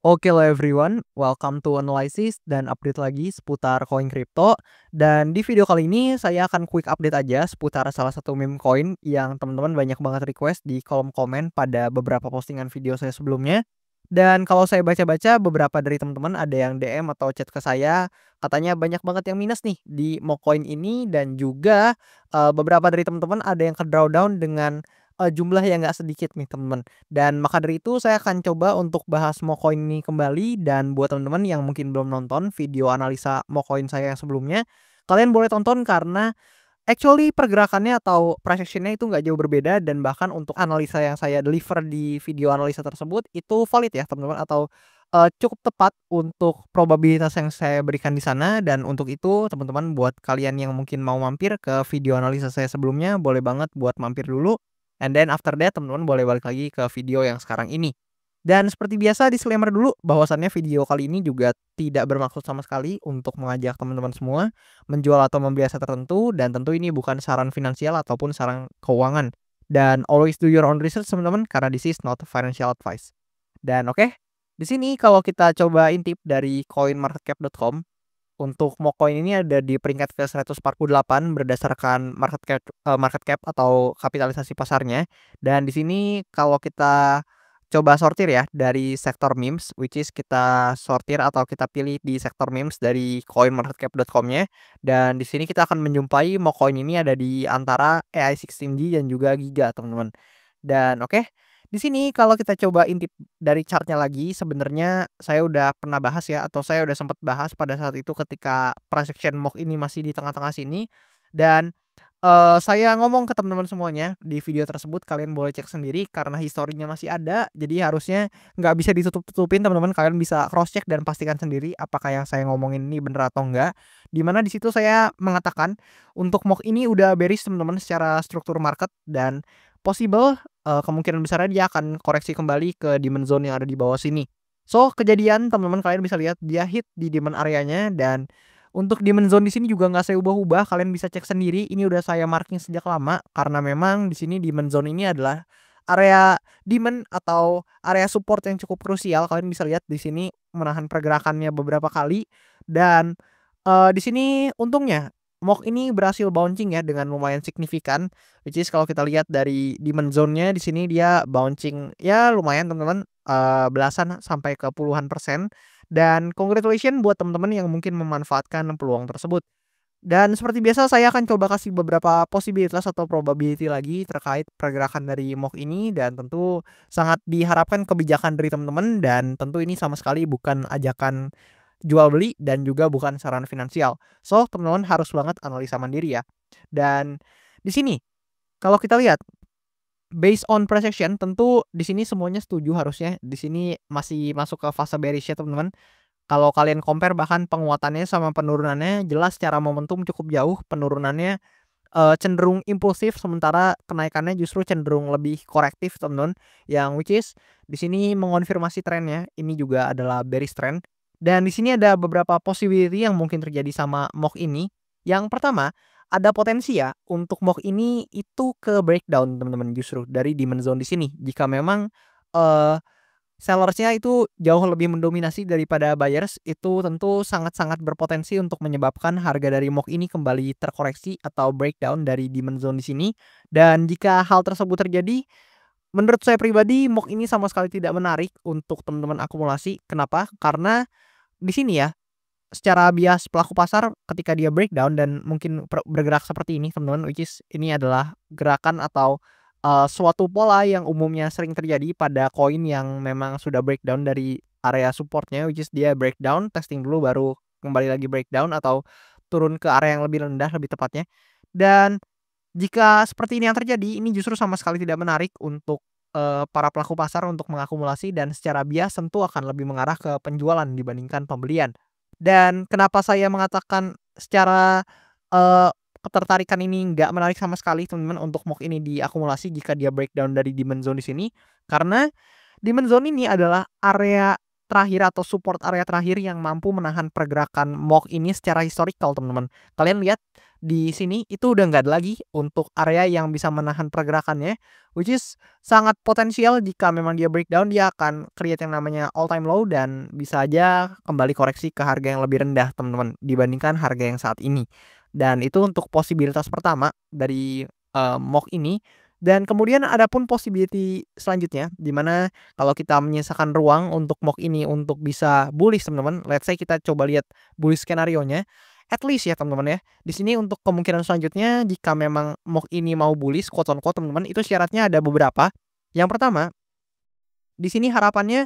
Oke lo everyone, welcome to analysis dan update lagi seputar koin kripto. Dan di video kali ini saya akan quick update aja seputar salah satu meme koin yang teman-teman banyak banget request di kolom komen pada beberapa postingan video saya sebelumnya. Dan kalau saya baca-baca beberapa dari teman-teman ada yang DM atau chat ke saya, katanya banyak banget yang minus nih di mo coin ini dan juga beberapa dari teman-teman ada yang ke drawdown dengan jumlah yang nggak sedikit nih teman-teman. Dan maka dari itu saya akan coba untuk bahas Mocoin ini kembali dan buat teman-teman yang mungkin belum nonton video analisa Mocoin saya yang sebelumnya, kalian boleh tonton karena actually pergerakannya atau price action-nya itu nggak jauh berbeda dan bahkan untuk analisa yang saya deliver di video analisa tersebut itu valid ya teman-teman atau, cukup tepat untuk probabilitas yang saya berikan di sana dan untuk itu teman-teman buat kalian yang mungkin mau mampir ke video analisa saya sebelumnya boleh banget buat mampir dulu, and then after that teman-teman boleh balik lagi ke video yang sekarang ini. Dan seperti biasa disclaimer dulu bahwasannya video kali ini juga tidak bermaksud sama sekali untuk mengajak teman-teman semua menjual atau membeli aset tertentu dan tentu ini bukan saran finansial ataupun saran keuangan. Dan always do your own research teman-teman karena this is not financial advice. Dan oke, di sini kalau kita coba intip dari coinmarketcap.com untuk Mocoin ini ada di peringkat ke 148 berdasarkan market cap atau kapitalisasi pasarnya. Dan di sini kalau kita coba sortir ya dari sektor memes, which is kita sortir atau kita pilih di sektor memes dari coinmarketcap.com-nya. Dan di sini kita akan menjumpai Mocoin ini ada di antara AI16G dan juga Giga, teman-teman. Dan oke, di sini kalau kita coba intip dari chartnya lagi, sebenarnya saya udah pernah bahas ya, atau saya udah sempat bahas pada saat itu ketika price action MOK ini masih di tengah-tengah sini. Dan saya ngomong ke teman-teman semuanya di video tersebut, kalian boleh cek sendiri karena historinya masih ada, jadi harusnya nggak bisa ditutup-tutupin teman-teman, kalian bisa cross check dan pastikan sendiri apakah yang saya ngomongin ini bener atau enggak. Di mana di situ saya mengatakan untuk MOK ini udah bearish teman-teman secara struktur market dan possible, kemungkinan besarnya dia akan koreksi kembali ke demand zone yang ada di bawah sini. So, kejadian teman-teman kalian bisa lihat dia hit di demand areanya dan untuk demand zone di sini juga nggak saya ubah-ubah, kalian bisa cek sendiri. Ini udah saya marking sejak lama karena memang di sini demand zone ini adalah area demand atau area support yang cukup krusial. Kalian bisa lihat di sini menahan pergerakannya beberapa kali dan di sini untungnya MOK ini berhasil bouncing ya dengan lumayan signifikan, which is kalau kita lihat dari demand zone-nya di sini dia bouncing ya lumayan teman-teman, belasan sampai ke puluhan persen dan congratulations buat teman-teman yang mungkin memanfaatkan peluang tersebut. Dan seperti biasa saya akan coba kasih beberapa posibilitas atau probability lagi terkait pergerakan dari MOK ini dan tentu sangat diharapkan kebijakan dari teman-teman dan tentu ini sama sekali bukan ajakan jual beli dan juga bukan saran finansial. So, teman-teman harus banget analisa mandiri ya. Dan di sini kalau kita lihat based on price action tentu di sini semuanya setuju harusnya. Di sini masih masuk ke fase bearish ya, teman-teman. Kalau kalian compare bahkan penguatannya sama penurunannya jelas secara momentum cukup jauh. Penurunannya cenderung impulsif sementara kenaikannya justru cenderung lebih korektif, teman-teman. Yang which is di sini mengonfirmasi trennya ini juga adalah bearish trend. Dan di sini ada beberapa possibility yang mungkin terjadi sama MOK ini. Yang pertama, ada potensi ya untuk MOK ini itu ke breakdown teman-teman justru dari demand zone di sini. Jika memang eh sellersnya itu jauh lebih mendominasi daripada buyers, itu tentu sangat-sangat berpotensi untuk menyebabkan harga dari MOK ini kembali terkoreksi atau breakdown dari demand zone di sini. Dan jika hal tersebut terjadi, menurut saya pribadi MOK ini sama sekali tidak menarik untuk teman-teman akumulasi. Kenapa? Karena di sini ya, secara bias pelaku pasar ketika dia breakdown dan mungkin bergerak seperti ini teman-teman, which is ini adalah gerakan atau suatu pola yang umumnya sering terjadi pada koin yang memang sudah breakdown dari area supportnya, which is dia breakdown, testing dulu baru kembali lagi breakdown atau turun ke area yang lebih rendah lebih tepatnya. Dan jika seperti ini yang terjadi, ini justru sama sekali tidak menarik untuk para pelaku pasar untuk mengakumulasi dan secara bias tentu akan lebih mengarah ke penjualan dibandingkan pembelian. Dan kenapa saya mengatakan secara, ketertarikan ini nggak menarik sama sekali teman-teman untuk MOK ini diakumulasi jika dia breakdown dari demand zone di sini, karena demand zone ini adalah area terakhir atau support area terakhir yang mampu menahan pergerakan MOK ini secara historical, teman-teman. Kalian lihat di sini itu udah nggak ada lagi untuk area yang bisa menahan pergerakannya, which is sangat potensial jika memang dia breakdown, dia akan create yang namanya all time low dan bisa aja kembali koreksi ke harga yang lebih rendah teman-teman, dibandingkan harga yang saat ini. Dan itu untuk posibilitas pertama dari, MOK ini. Dan kemudian ada pun possibility selanjutnya, di mana kalau kita menyisakan ruang untuk MOK ini untuk bisa bullish teman-teman, let's say kita coba lihat bullish skenario-nya, at least ya teman-teman ya, di sini untuk kemungkinan selanjutnya jika memang MOK ini mau bullish quote on quote teman-teman, itu syaratnya ada beberapa. Yang pertama, di sini harapannya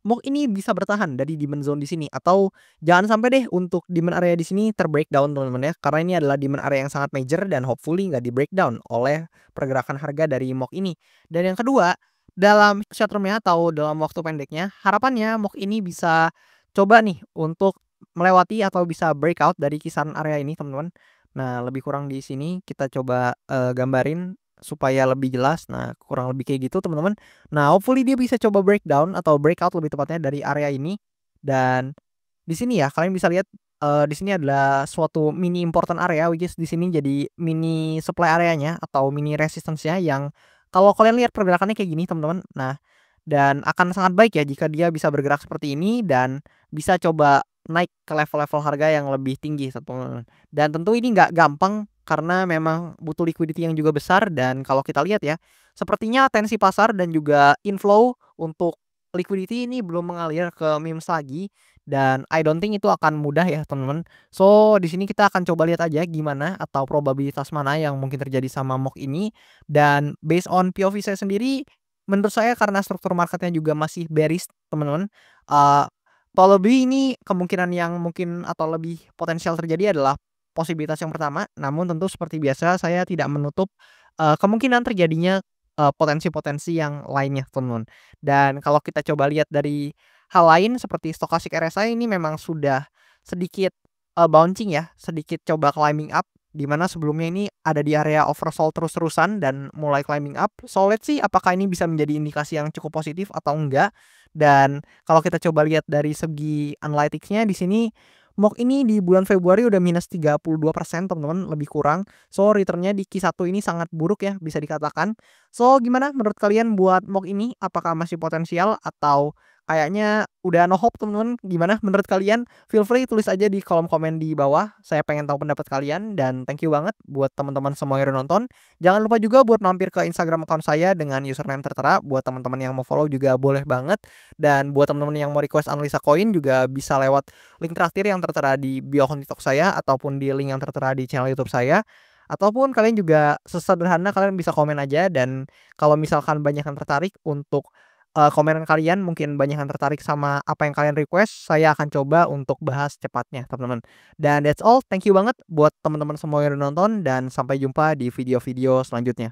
MOK ini bisa bertahan dari demand zone di sini, atau jangan sampai deh untuk demand area di sini ter-breakdown teman-teman ya, karena ini adalah demand area yang sangat major dan hopefully nggak di-breakdown oleh pergerakan harga dari MOK ini. Dan yang kedua, dalam short term-nya atau dalam waktu pendeknya, harapannya MOK ini bisa coba nih untuk melewati atau bisa breakout dari kisaran area ini teman-teman. Nah, lebih kurang di sini kita coba, gambarin supaya lebih jelas. Nah, kurang lebih kayak gitu teman-teman. Nah, hopefully dia bisa coba breakdown atau breakout lebih tepatnya dari area ini. Dan di sini ya kalian bisa lihat, di sini adalah suatu mini important area, which is di sini jadi mini supply areanya atau mini resistance-nya yang kalau kalian lihat pergerakannya kayak gini teman-teman. Nah, dan akan sangat baik ya jika dia bisa bergerak seperti ini dan bisa coba naik ke level-level harga yang lebih tinggi teman-teman. Dan tentu ini nggak gampang karena memang butuh liquidity yang juga besar, dan kalau kita lihat ya, sepertinya atensi pasar dan juga inflow untuk liquidity ini belum mengalir ke memes lagi, dan I don't think itu akan mudah ya teman-teman. So, di sini kita akan coba lihat aja gimana atau probabilitas mana yang mungkin terjadi sama MOK ini, dan based on POV saya sendiri, menurut saya karena struktur marketnya juga masih bearish teman-teman, eee, lebih ini kemungkinan yang mungkin atau lebih potensial terjadi adalah posibilitas yang pertama, namun tentu seperti biasa saya tidak menutup, kemungkinan terjadinya, potensi-potensi yang lainnya teman-teman. Dan kalau kita coba lihat dari hal lain seperti stochastic RSI ini memang sudah sedikit, bouncing ya, sedikit coba climbing up, di mana sebelumnya ini ada di area oversold terus-terusan dan mulai climbing up. So, let's see apakah ini bisa menjadi indikasi yang cukup positif atau enggak. Dan kalau kita coba lihat dari segi analytics-nya di sini, MOK ini di bulan Februari udah minus 32% teman-teman, lebih kurang. So, return-nya di Q1 ini sangat buruk ya bisa dikatakan. So, gimana menurut kalian buat MOK ini? Apakah masih potensial atau kayaknya udah no hope teman-teman? Gimana menurut kalian? Feel free tulis aja di kolom komen di bawah. Saya pengen tahu pendapat kalian, dan thank you banget buat teman-teman semua yang udah nonton. Jangan lupa juga buat mampir ke Instagram account saya dengan username tertera. Buat teman-teman yang mau follow juga boleh banget. Dan buat teman-teman yang mau request analisa koin juga bisa lewat link traktir yang tertera di bio akun TikTok saya ataupun di link yang tertera di channel YouTube saya. Ataupun kalian juga sesederhana kalian bisa komen aja, dan kalau misalkan banyak yang tertarik untuk, komenan kalian mungkin banyak yang tertarik sama apa yang kalian request, saya akan coba untuk bahas cepatnya teman-teman. Dan that's all, thank you banget buat teman-teman semua yang udah nonton, dan sampai jumpa di video-video selanjutnya.